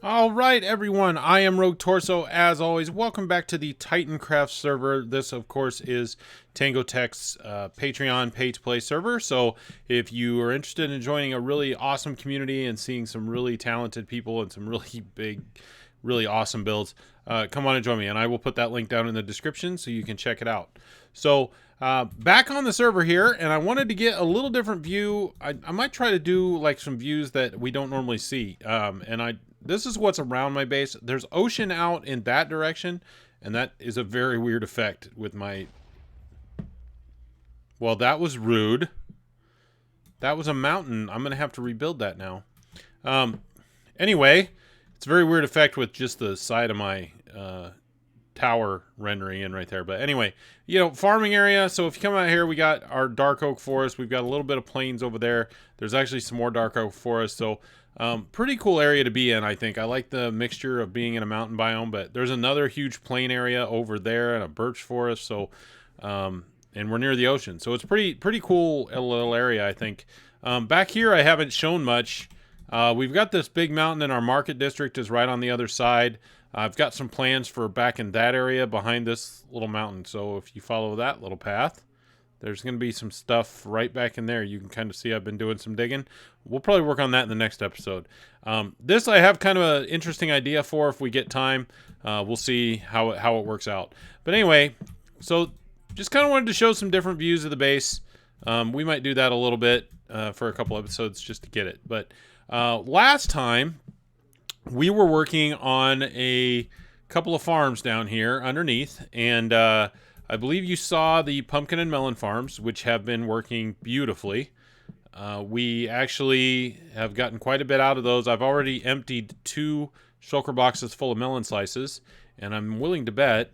All right, everyone. I am Rogue Torso. As always, welcome back to the Titancraft server. This, of course, is Tango Tech's Patreon pay-to-play server. So, if you are interested in joining a really awesome community and seeing some really talented people and some really big, really awesome builds, come on and join me. And I will put that link down in the description so you can check it out. So, back on the server here, and I wanted to get a little different view. I might try to do like some views that we don't normally see. This is what's around my base. There's ocean out in that direction, and that is a very weird effect with my... Well, that was rude. That was a mountain. I'm going to have to rebuild that now. Anyway, it's a very weird effect with just the side of my tower rendering in right there. But anyway, you know, farming area. So if you come out here, we got our dark oak forest. We've got a little bit of plains over there. There's actually some more dark oak forest. So pretty cool area to be in, I think. I like the mixture of being in a mountain biome, but there's another huge plain area over there and a birch forest. So, and we're near the ocean. So it's pretty cool little area, I think. Back here, I haven't shown much. We've got this big mountain, and our market district is right on the other side. I've got some plans for back in that area behind this little mountain. So if you follow that little path, there's going to be some stuff right back in there. You can kind of see I've been doing some digging. We'll probably work on that in the next episode. This I have kind of an interesting idea for if we get time. We'll see how it works out. But anyway, so just kind of wanted to show some different views of the base. We might do that a little bit for a couple episodes just to get it. But last time, we were working on a couple of farms down here underneath, and I believe you saw the pumpkin and melon farms, which have been working beautifully. We actually have gotten quite a bit out of those. I've already emptied 2 shulker boxes full of melon slices, and I'm willing to bet...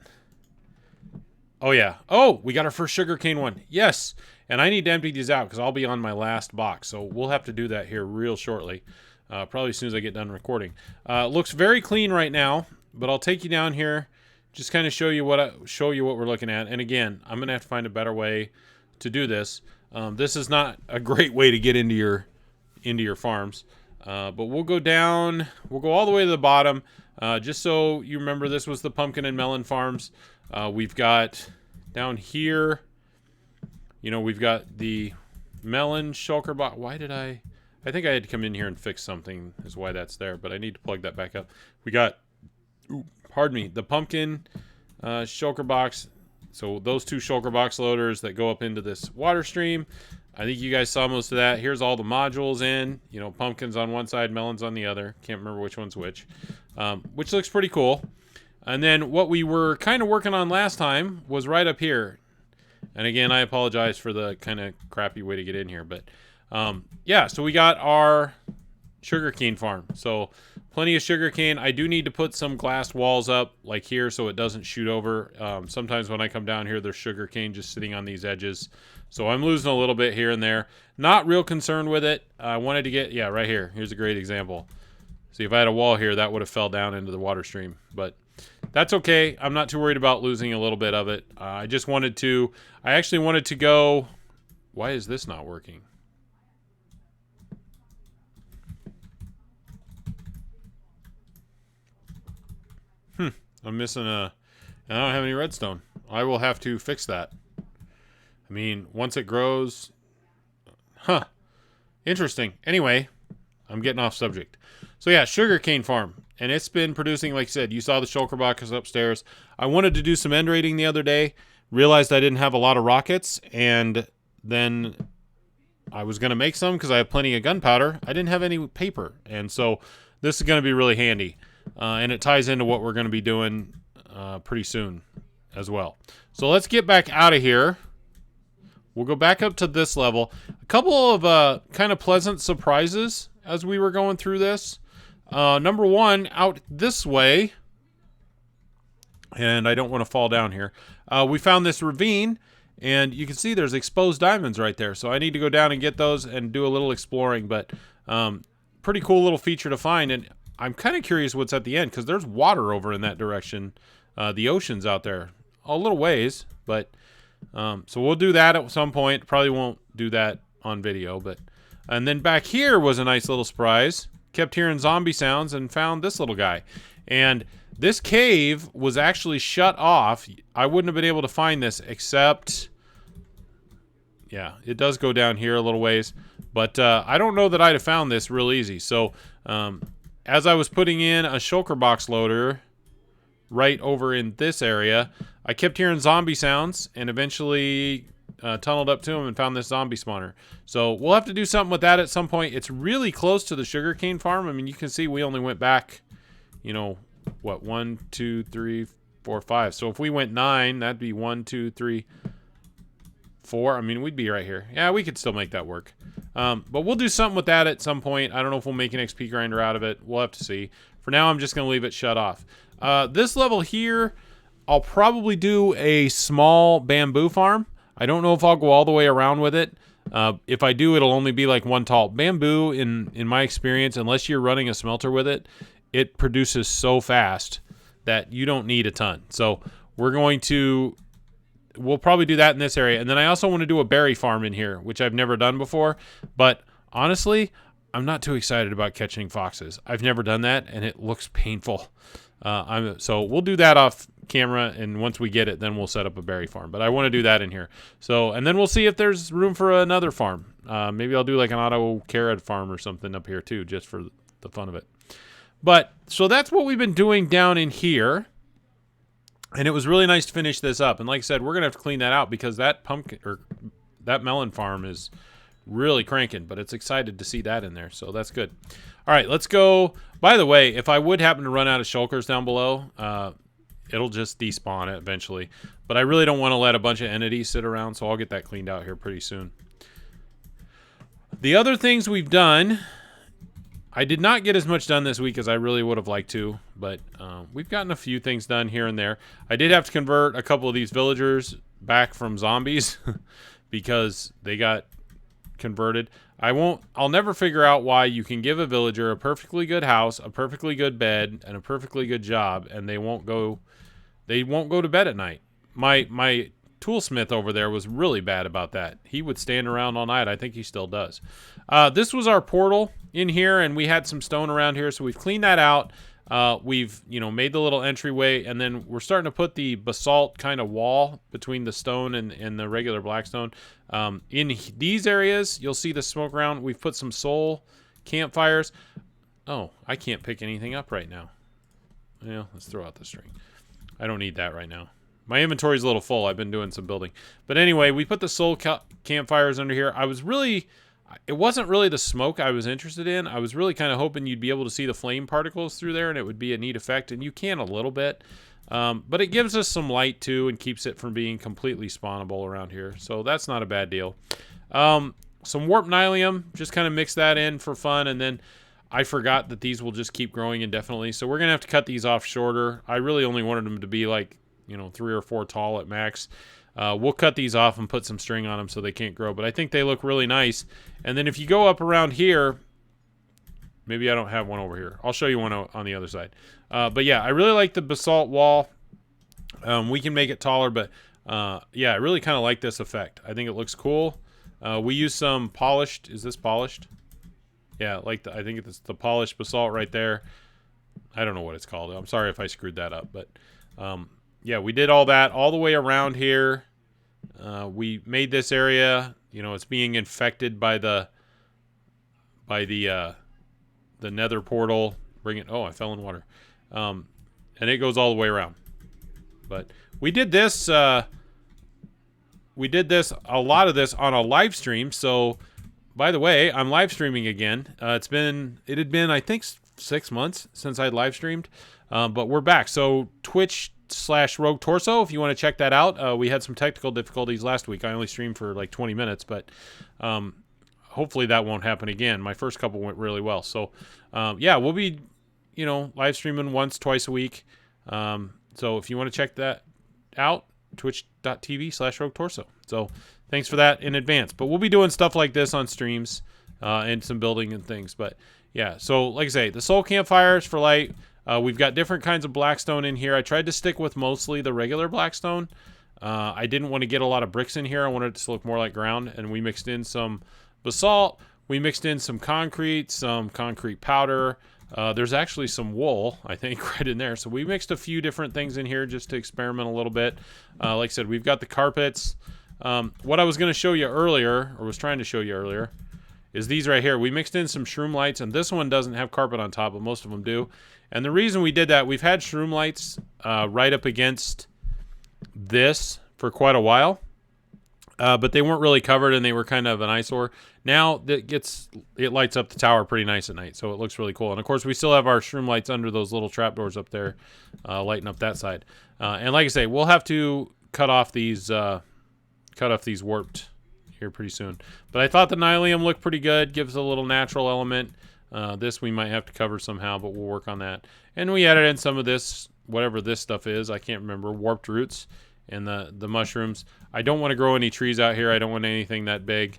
Oh, yeah. Oh, we got our first sugarcane one. Yes, and I need to empty these out because I'll be on my last box, so we'll have to do that here real shortly. Probably as soon as I get done recording. Looks very clean right now, but I'll take you down here, just kind of show you what we're looking at. And again, I'm gonna have to find a better way to do this. This is not a great way to get into your farms, but we'll go down. We'll go all the way to the bottom, just so you remember. This was the pumpkin and melon farms. We've got down here. You know, we've got the melon shulker box. Why did I think I had to come in here and fix something is why that's there, but I need to plug that back up. We got, pardon me, the pumpkin shulker box. So those 2 shulker box loaders that go up into this water stream. I think you guys saw most of that. Here's all the modules in, you know, pumpkins on one side, melons on the other. Can't remember which one's which looks pretty cool. And then what we were kind of working on last time was right up here. And again, I apologize for the kind of crappy way to get in here, but yeah, so we got our sugarcane farm. So plenty of sugarcane. I do need to put some glass walls up like here so it doesn't shoot over. Sometimes when I come down here, there's sugarcane just sitting on these edges. So I'm losing a little bit here and there. Not real concerned with it. I wanted to get, yeah, right here. Here's a great example. See, if I had a wall here, that would have fell down into the water stream. But that's okay. I'm not too worried about losing a little bit of it. I actually wanted to go... Why is this not working? I'm missing I don't have any redstone. I will have to fix that. I mean, once it grows... Huh. Interesting. Anyway, I'm getting off subject. So yeah, sugarcane farm. And it's been producing, like I said, you saw the shulker boxes upstairs. I wanted to do some end raiding the other day. Realized I didn't have a lot of rockets. And then I was going to make some because I have plenty of gunpowder. I didn't have any paper. And so this is going to be really handy. And it ties into what we're going to be doing pretty soon as well. So let's get back out of here. We'll go back up to this level. A couple of kind of pleasant surprises as we were going through this. Number one, out this way, and I don't want to fall down here, we found this ravine, and you can see there's exposed diamonds right there. So I need to go down and get those and do a little exploring, but pretty cool little feature to find. And I'm kind of curious what's at the end, because there's water over in that direction. The ocean's out there a little ways, but so we'll do that at some point. Probably won't do that on video, but and then back here was a nice little surprise. kept hearing zombie sounds and found this little guy. And this cave was actually shut off. I wouldn't have been able to find this except... Yeah, it does go down here a little ways. But I don't know that I'd have found this real easy. So as I was putting in a shulker box loader right over in this area, I kept hearing zombie sounds and eventually tunneled up to him and found this zombie spawner. So we'll have to do something with that at some point. It's really close to the sugarcane farm. I mean, you can see we only went back, you know, what, 1, 2, 3, 4, 5. So if we went 9, that'd be 1, 2, 3, 4. I mean, we'd be right here. Yeah, we could still make that work. But we'll do something with that at some point. I don't know if we'll make an XP grinder out of it. We'll have to see. For now, I'm just going to leave it shut off. This level here, I'll probably do a small bamboo farm. I don't know if I'll go all the way around with it. If I do, it'll only be like one tall. Bamboo, in my experience, unless you're running a smelter with it, it produces so fast that you don't need a ton. So we'll probably do that in this area. And then I also want to do a berry farm in here, which I've never done before. But honestly, I'm not too excited about catching foxes. I've never done that, and it looks painful. So we'll do that off camera, and once we get it, then we'll set up a berry farm. But I want to do that in here. So, and then we'll see if there's room for another farm. Maybe I'll do like an auto carrot farm or something up here too, just for the fun of it. But, so that's what we've been doing down in here. And it was really nice to finish this up. And like I said, we're going to have to clean that out because that that melon farm is really cranking, but it's excited to see that in there. So that's good. All right, let's go. By the way, if I would happen to run out of shulkers down below, it'll just despawn it eventually. But I really don't want to let a bunch of entities sit around, so I'll get that cleaned out here pretty soon. The other things we've done, I did not get as much done this week as I really would have liked to, but we've gotten a few things done here and there. I did have to convert a couple of these villagers back from zombies because they got converted. I'll never figure out why you can give a villager a perfectly good house, a perfectly good bed, and a perfectly good job, and they won't go to bed at night. My toolsmith over there was really bad about that. He would stand around all night. I think he still does. This was our portal in here, and we had some stone around here, so we've cleaned that out. We've made the little entryway, and then we're starting to put the basalt kind of wall between the stone and the regular blackstone. In these areas, you'll see the smoke around. We've put some soul campfires. Oh, I can't pick anything up right now. Yeah, let's throw out the string. I don't need that right now. My inventory's a little full. I've been doing some building. But anyway, we put the soul campfires under here. It wasn't really the smoke I was interested in. I was really kind of hoping you'd be able to see the flame particles through there, and it would be a neat effect, and you can a little bit. But it gives us some light, too, and keeps it from being completely spawnable around here. So that's not a bad deal. Some warp nylium, just kind of mix that in for fun, and then I forgot that these will just keep growing indefinitely. So we're going to have to cut these off shorter. I really only wanted them to be like, 3 or 4 tall at max. We'll cut these off and put some string on them so they can't grow. But I think they look really nice. And then if you go up around here, maybe I don't have one over here. I'll show you one on the other side. But yeah, I really like the basalt wall. We can make it taller, but yeah, I really kind of like this effect. I think it looks cool. We use some polished. Is this polished? Yeah, I think it's the polished basalt right there. I don't know what it's called. I'm sorry if I screwed that up, but yeah, we did all that all the way around here. We made this area, it's being infected by the nether portal. Oh, I fell in water. And it goes all the way around. But we did this a lot of this on a live stream. So by the way, I'm live streaming again. It had been I think 6 months since I live streamed. But we're back. So Twitch/Rogue Torso, if you want to check that out. We had some technical difficulties last week. I only streamed for like 20 minutes, but hopefully that won't happen again. My first couple went really well. So yeah, we'll be live streaming once, twice a week. So if you want to check that out, twitch.tv/Rogue Torso. So thanks for that in advance. But we'll be doing stuff like this on streams and some building and things. But yeah, so like I say, the soul campfires for light. We've got different kinds of blackstone in here. I tried to stick with mostly the regular blackstone. I didn't want to get a lot of bricks in here. I wanted it to look more like ground, and we mixed in some basalt. We mixed in some concrete powder. There's actually some wool, I think, right in there. So we mixed a few different things in here just to experiment a little bit. Like I said, we've got the carpets. What I was going to show you earlier, or was trying to show you earlier, is these right here. We mixed in some shroom lights, and this one doesn't have carpet on top, but most of them do. And the reason we did that, we've had shroom lights right up against this for quite a while. But they weren't really covered, and they were kind of an eyesore. Now it lights up the tower pretty nice at night, so it looks really cool. And of course, we still have our shroom lights under those little trapdoors up there, lighting up that side. And like I say, we'll have to cut off these warped here pretty soon. But I thought the nylium looked pretty good, gives a little natural element. This we might have to cover somehow, but we'll work on that. And we added in some of this, whatever this stuff is, I can't remember, warped roots. And the mushrooms. I don't want to grow any trees out here. I don't want anything that big.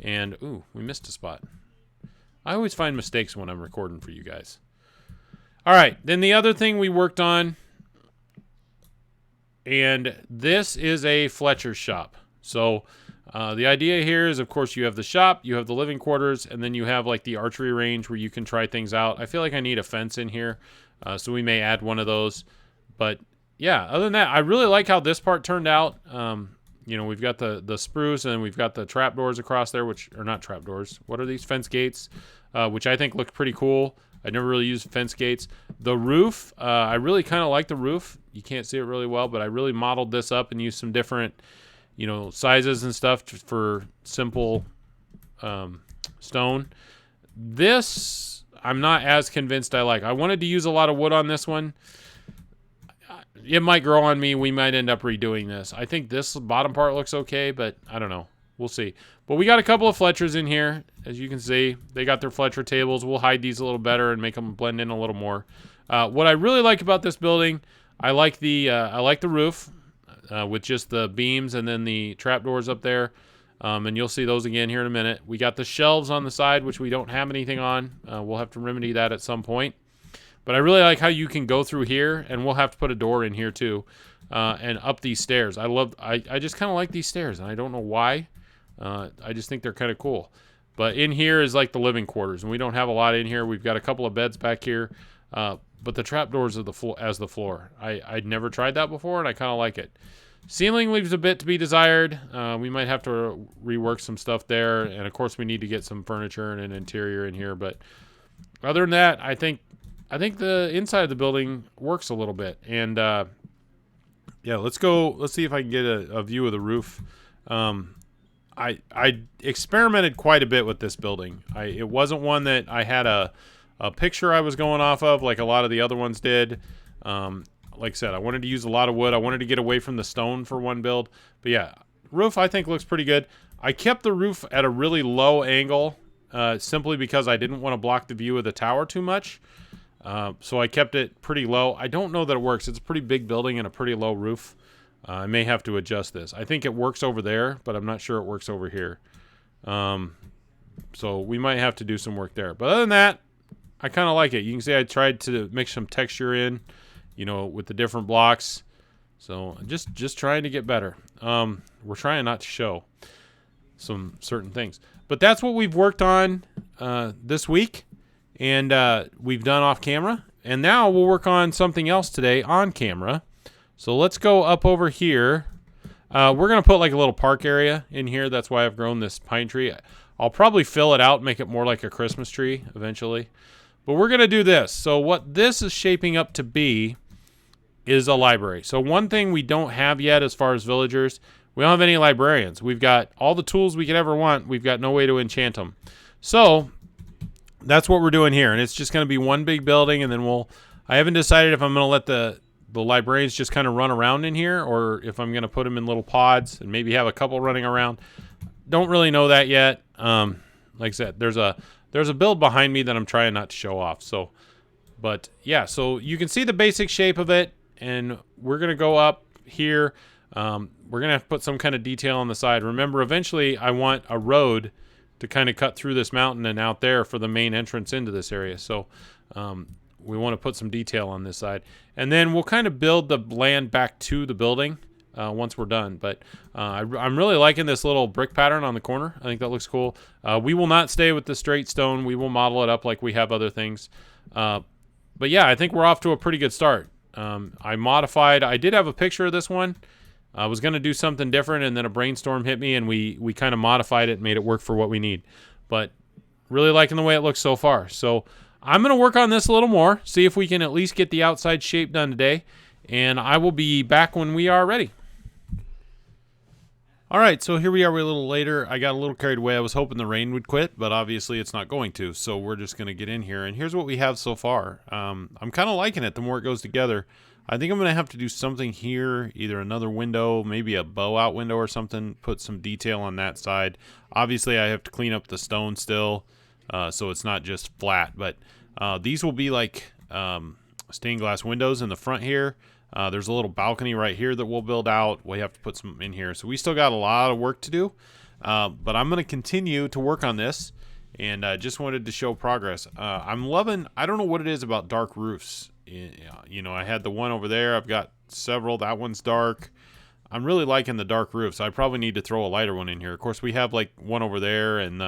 And, ooh, we missed a spot. I always find mistakes when I'm recording for you guys. All right, then the other thing we worked on, and this is a Fletcher's shop. So the idea here is, of course, you have the shop, you have the living quarters, and then you have like the archery range where you can try things out. I feel like I need a fence in here, so we may add one of those. But yeah, other than that, I really like how this part turned out. You know, we've got the spruce, and we've got the trapdoors across there, which are not trapdoors. What are these? Fence gates, which I think look pretty cool. I never really used fence gates. The roof, I really kind of like the roof. You can't see it really well, but I really modeled this up and used some different, you know, sizes and stuff for simple stone. This, I'm not as convinced I like. I wanted to use a lot of wood on this one. It might grow on me. We might end up redoing this. I think this bottom part looks okay, but I don't know. We'll see. But we got a couple of Fletchers in here. As you can see, they got their Fletcher tables. We'll hide these a little better and make them blend in a little more. What I really like about this building, I like the roof with just the beams and then the trapdoors up there. And you'll see those again here in a minute. We got the shelves on the side, which we don't have anything on. We'll have to remedy that at some point. But I really like how you can go through here, and we'll have to put a door in here too, and up these stairs. I just kind of like these stairs, and I don't know why. I just think they're kind of cool. But in here is like the living quarters, and we don't have a lot in here. We've got a couple of beds back here, but the trapdoors are as the floor. I'd never tried that before, and I kind of like it. Ceiling leaves a bit to be desired. We might have to rework some stuff there, and of course we need to get some furniture and an interior in here. But other than that, I think the inside of the building works a little bit. And yeah, let's see if I can get a view of the roof. I experimented quite a bit with this building. It wasn't one that I had a picture I was going off of like a lot of the other ones did. Like I said, I wanted to use a lot of wood. I wanted to get away from the stone for one build. But yeah, roof I think looks pretty good. I kept the roof at a really low angle simply because I didn't want to block the view of the tower too much. So I kept it pretty low. I don't know that it works. It's a pretty big building and a pretty low roof. I may have to adjust this. I think it works over there, but I'm not sure it works over here. So we might have to do some work there. But other than that, I kind of like it. You can see I tried to mix some texture in, you know, with the different blocks. So just trying to get better. We're trying not to show some certain things. But that's what we've worked on this week. And we've done off camera. And now we'll work on something else today on camera. So let's go up over here. We're going to put like a little park area in here. That's why I've grown this pine tree. I'll probably fill it out, make it more like a Christmas tree eventually. But we're going to do this. So what this is shaping up to be is a library. So one thing we don't have yet as far as villagers, we don't have any librarians. We've got all the tools we could ever want. We've got no way to enchant them. So that's what we're doing here. And it's just going to be one big building. And then I haven't decided if I'm going to let the librarians just kind of run around in here, or if I'm going to put them in little pods and maybe have a couple running around. Don't really know that yet. Like I said, there's a build behind me that I'm trying not to show off. So, but yeah, so you can see the basic shape of it, and we're going to go up here. We're going to have to put some kind of detail on the side. Remember, eventually I want a road to kind of cut through this mountain and out there for the main entrance into this area. So, we want to put some detail on this side. And then we'll kind of build the land back to the building. once we're done. But I'm really liking this little brick pattern on the corner. I think that looks cool. We will not stay with the straight stone. We will model it up like we have other things. But yeah, I think we're off to a pretty good start. I did have a picture of this one. I was going to do something different, and then a brainstorm hit me, and we kind of modified it and made it work for what we need. But really liking the way it looks so far. So I'm going to work on this a little more, see if we can at least get the outside shape done today, and I will be back when we are ready. All right, so here we are a little later. I got a little carried away. I was hoping the rain would quit, but obviously it's not going to, so we're just going to get in here. And here's what we have so far. I'm kind of liking it the more it goes together. I think I'm going to have to do something here, either another window, maybe a bow out window or something, put some detail on that side. Obviously, I have to clean up the stone still, so it's not just flat. But these will be like stained glass windows in the front here. There's a little balcony right here that we'll build out. We have to put some in here. So we still got a lot of work to do, but I'm going to continue to work on this, and just wanted to show progress. I'm loving, I don't know what it is about dark roofs. You know, I had the one over there. I've got several. That one's dark. I'm really liking the dark roofs. I probably need to throw a lighter one in here. Of course, we have like one over there, and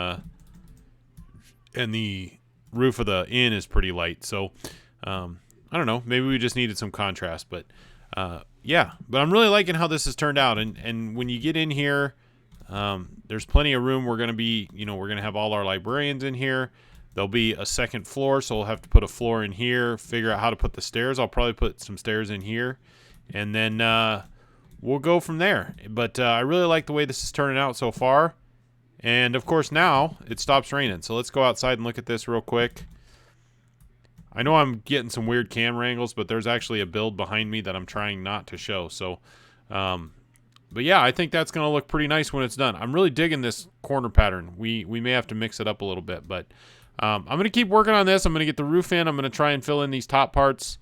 the roof of the inn is pretty light. So, I don't know. Maybe we just needed some contrast, but yeah. But I'm really liking how this has turned out. And when you get in here, there's plenty of room. We're going to be, you know, we're going to have all our librarians in here. There'll be a second floor, so we'll have to put a floor in here, figure out how to put the stairs. I'll probably put some stairs in here, and then we'll go from there. But I really like the way this is turning out so far. And, of course, now it stops raining. So let's go outside and look at this real quick. I know I'm getting some weird camera angles, but there's actually a build behind me that I'm trying not to show. So, but yeah, I think that's going to look pretty nice when it's done. I'm really digging this corner pattern. We may have to mix it up a little bit, but I'm going to keep working on this. I'm going to get the roof in. I'm going to try and fill in these top parts,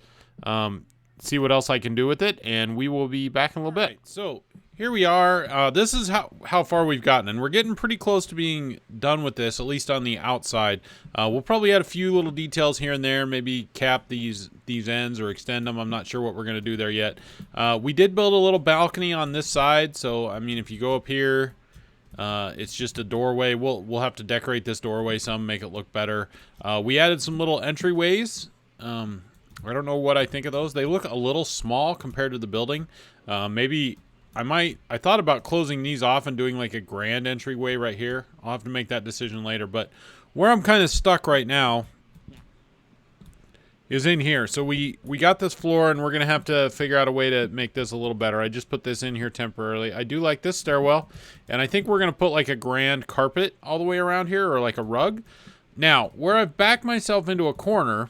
see what else I can do with it, and we will be back in a little bit. So here we are. This is how far we've gotten, and we're getting pretty close to being done with this, at least on the outside. We'll probably add a few little details here and there, maybe cap these ends or extend them. I'm not sure what we're going to do there yet. We did build a little balcony on this side, so I mean, if you go up here, it's just a doorway. We'll have to decorate this doorway some, make it look better. We added some little entryways. I don't know what I think of those. They look a little small compared to the building. Maybe I thought about closing these off and doing like a grand entryway right here. I'll have to make that decision later. But where I'm kind of stuck right now is in here. So we got this floor, and we're going to have to figure out a way to make this a little better. I just put this in here temporarily. I do like this stairwell, and I think we're going to put like a grand carpet all the way around here, or like a rug. Now, where I've backed myself into a corner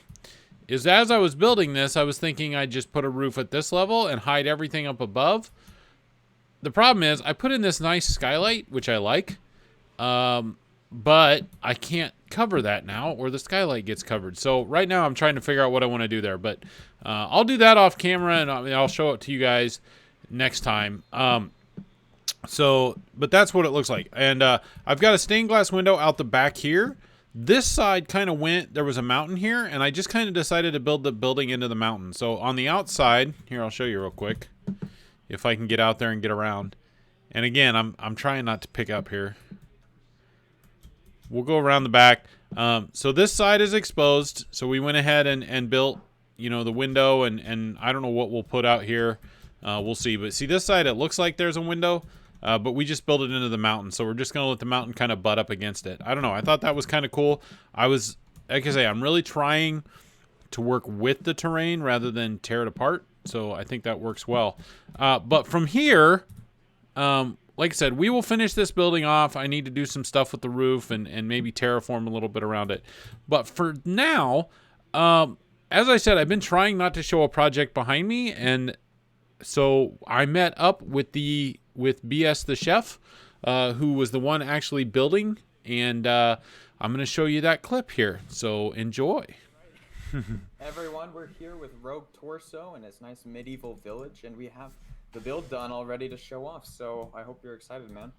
is, as I was building this, I was thinking I'd just put a roof at this level and hide everything up above. The problem is I put in this nice skylight, which I like, but I can't cover that now, or the skylight gets covered. So right now I'm trying to figure out what I want to do there, but I'll do that off camera, and I'll show it to you guys next time. But that's what it looks like. And I've got a stained glass window out the back here. This side kind of there was a mountain here, and I just kind of decided to build the building into the mountain. So on the outside, here, I'll show you real quick, if I can get out there and get around. And again, I'm trying not to pick up here. We'll go around the back. So this side is exposed. So we went ahead and built, you know, the window, and I don't know what we'll put out here. We'll see. But see, this side, it looks like there's a window, but we just built it into the mountain. So we're just going to let the mountain kind of butt up against it. I don't know. I thought that was kind of cool. Like I say, I'm really trying to work with the terrain rather than tear it apart. So I think that works well. But from here, like I said, we will finish this building off. I need to do some stuff with the roof and maybe terraform a little bit around it. But for now, as I said, I've been trying not to show a project behind me. And so I met up with BS the chef, who was the one actually building. And I'm going to show you that clip here. So enjoy. Everyone, we're here with Rogue Torso in its nice medieval village, and we have the build done all ready to show off. So I hope you're excited, man.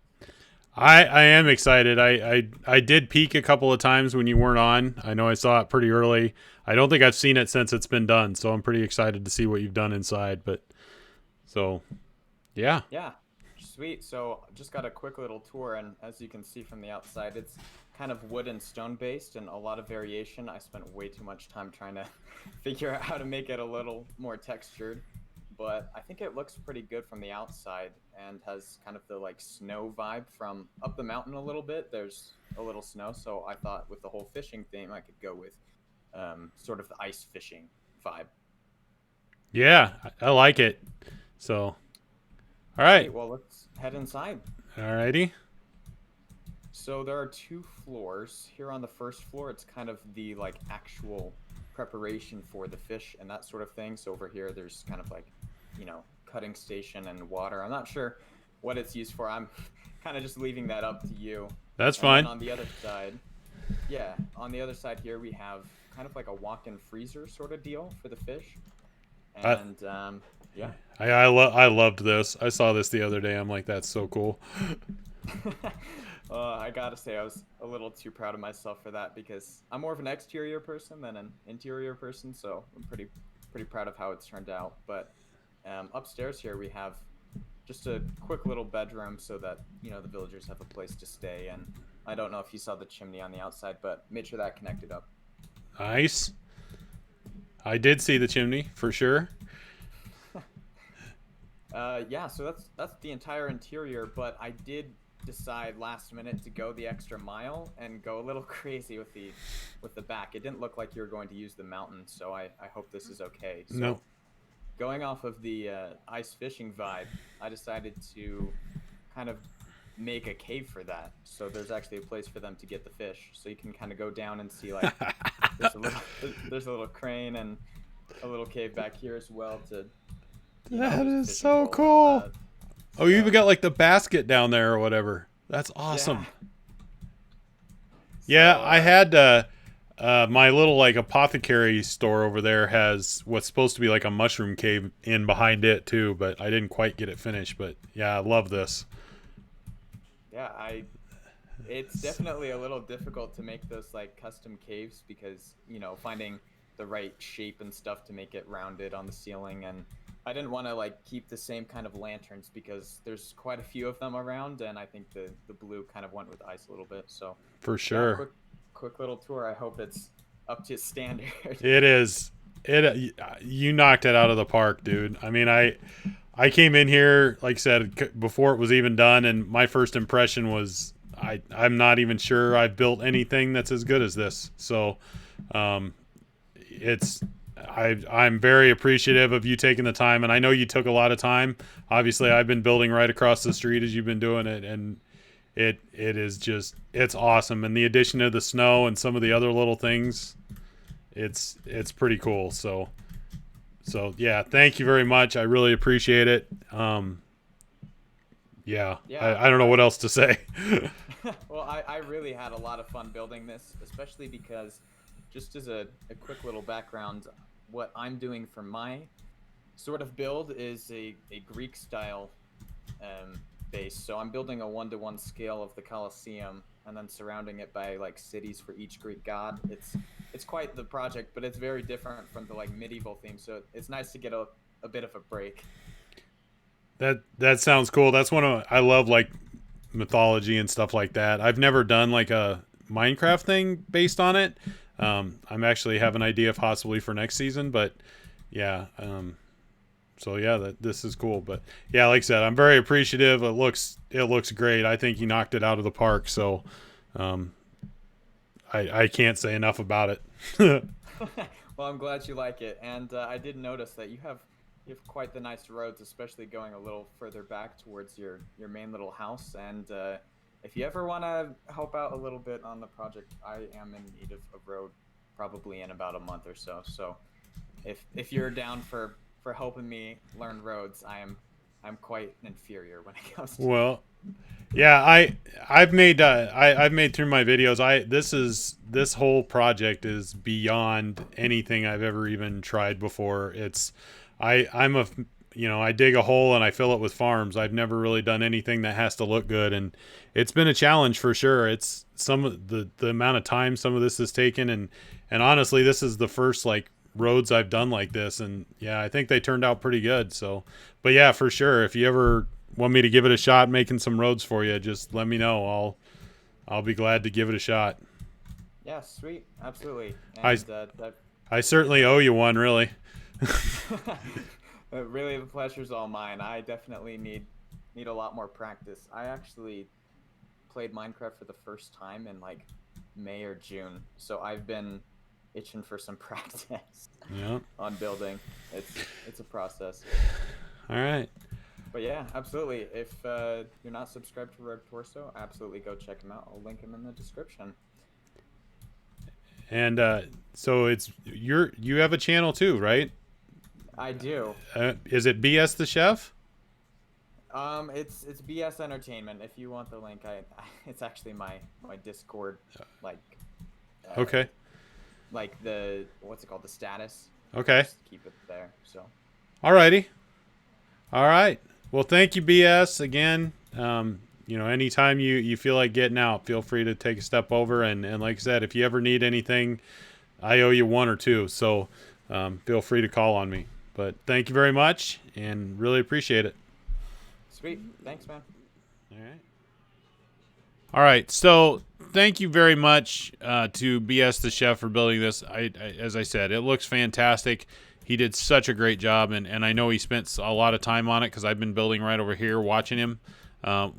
I am excited. I did peek a couple of times when you weren't on. I know I saw it pretty early. I don't think I've seen it since it's been done, so I'm pretty excited to see what you've done inside. But so Yeah. Yeah, sweet. So just got a quick little tour, and as you can see from the outside, it's kind of wood and stone based, and a lot of variation. I spent way too much time trying to figure out how to make it a little more textured, but I think it looks pretty good from the outside and has kind of the like snow vibe from up the mountain a little bit. There's a little snow, so I thought with the whole fishing theme, I could go with sort of the ice fishing vibe. Yeah, I like it. So, all right. Sweet. Well, let's head inside. All righty. So there are two floors. Here on the first floor, it's kind of the like actual preparation for the fish and that sort of thing. So over here, there's kind of like, cutting station and water. I'm not sure what it's used for. I'm kind of just leaving that up to you. That's And then fine. on the other side, yeah, on the other side here, we have kind of like a walk-in freezer sort of deal for the fish. I And yeah. I loved this. I saw this the other day. I'm like, that's so cool. I gotta say, I was a little too proud of myself for that because I'm more of an exterior person than an interior person, so I'm pretty proud of how it's turned out. But upstairs here we have just a quick little bedroom so that the villagers have a place to stay. And I don't know if you saw the chimney on the outside, but made sure that connected up. Nice. I did see the chimney for sure. Yeah, so that's the entire interior, but I did decide last minute to go the extra mile and go a little crazy with the back. It didn't look like you were going to use the mountain, so I hope this is okay. No. So going off of the ice fishing vibe, I decided to kind of make a cave for that. So there's actually a place for them to get the fish. So you can kind of go down and see like there's a little there's a little crane and a little cave back here as well to That use a is fishing so pole and all cool. that. Oh, you even So got like the basket down there or whatever. That's yeah. awesome. Yeah, So I had my little like apothecary store over there has what's supposed to be like a mushroom cave in behind it too, but I didn't quite get it finished. But yeah, I love this. yeah, it's definitely a little difficult to make those like custom caves because, finding the right shape and stuff to make it rounded on the ceiling. And I didn't want to like keep the same kind of lanterns because there's quite a few of them around, and I think the blue kind of went with ice a little bit. So For yeah, sure. quick little tour. I hope it's up to standard. It is. It you knocked it out of the park, dude. I mean, I came in here like I said before it was even done, and my first impression was I'm not even sure I've built anything that's as good as this. So, um, it's I'm very appreciative of you taking the time, and I know you took a lot of time. Obviously, I've been building right across the street as you've been doing it, and it is just it's awesome. And the addition of the snow and some of the other little things, it's pretty cool. So yeah, thank you very much. I really appreciate it. Yeah, Yeah, I don't know what else to say. well, I really had a lot of fun building this, especially because, just as a quick little background, what I'm doing for my sort of build is a Greek style base. So I'm building a 1-to-1 scale of the Colosseum and then surrounding it by like cities for each Greek god. It's quite the project, but it's very different from the like medieval theme. So it's nice to get a bit of a break. That sounds cool. That's one of I love like mythology and stuff like that. I've never done like a Minecraft thing based on it. I'm actually have an idea possibly for next season, but yeah. So yeah, this is cool. But yeah, like I said, I'm very appreciative. It looks great. I think you knocked it out of the park. So um, I can't say enough about it. Well, I'm glad you like it, and I did notice that you have quite the nice roads, especially going a little further back towards your main little house. And if you ever want to help out a little bit on the project, I am in need of a road, probably in about a month or so. So if you're down for helping me learn roads, I'm quite inferior when it comes to that. Well, yeah, I've made through my videos. This whole project is beyond anything I've ever even tried before. I'm a I dig a hole and I fill it with farms. I've never really done anything that has to look good, and it's been a challenge for sure. It's some of the amount of time some of this has taken, and honestly, this is the first like roads I've done like this, and yeah, I think they turned out pretty good. So, but yeah, for sure, if you ever want me to give it a shot making some roads for you, just let me know. I'll be glad to give it a shot. Yeah, sweet, absolutely. I And I certainly owe you one, really. really, the pleasure's all mine. I definitely need a lot more practice. I actually played Minecraft for the first time in like May or June, so I've been itching for some practice Yeah. on building. It's a process. All right. But yeah, absolutely. If you're not subscribed to Rogue Torso, absolutely go check him out. I'll link him in the description. And so you have a channel too, right? I do. Is it BS the Chef? It's BS Entertainment. If you want the link, it's actually my Discord, like. Okay. Like the what's it called? The status. Okay. Just keep it there. So. Alrighty. All right. Well, thank you, BS, again. Anytime you feel like getting out, feel free to take a step over. And like I said, if you ever need anything, I owe you one or two. So feel free to call on me. But thank you very much, and really appreciate it. Sweet. Thanks, man. All right. All right. So thank you very much to BS the Chef for building this. As I said, it looks fantastic. He did such a great job, and I know he spent a lot of time on it because I've been building right over here watching him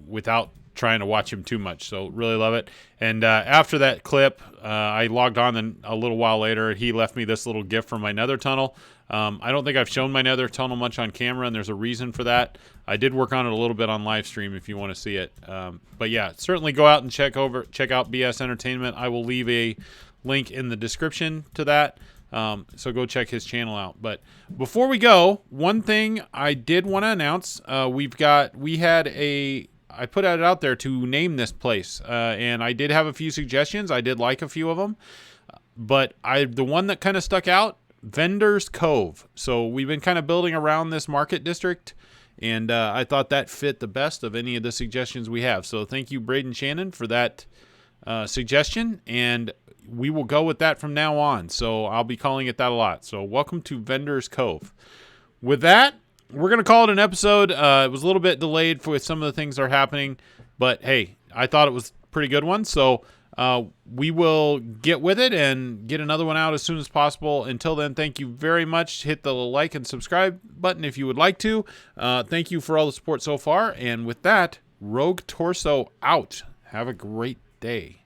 without trying to watch him too much. So really love it. And after that clip, I logged on, and a little while later, he left me this little gift from my nether tunnel. I don't think I've shown my nether tunnel much on camera, and there's a reason for that. I did work on it a little bit on live stream if you want to see it. But yeah, certainly go out and check out BS Entertainment. I will leave a link in the description to that. So go check his channel out. But before we go, one thing I did want to announce, I put it out there to name this place, and I did have a few suggestions. I did like a few of them, but the one that kind of stuck out, Vendor's Cove. So we've been kind of building around this market district, and I thought that fit the best of any of the suggestions we have. So thank you, Braden Shannon, for that suggestion, and we will go with that from now on. So I'll be calling it that a lot. So welcome to Vendor's Cove. With that, we're going to call it an episode. It was a little bit delayed with some of the things that are happening, but hey, I thought it was a pretty good one. So we will get with it and get another one out as soon as possible. Until then, thank you very much. Hit the like and subscribe button if you would like to. Thank you for all the support so far. And with that, Rogue Torso out. Have a great day.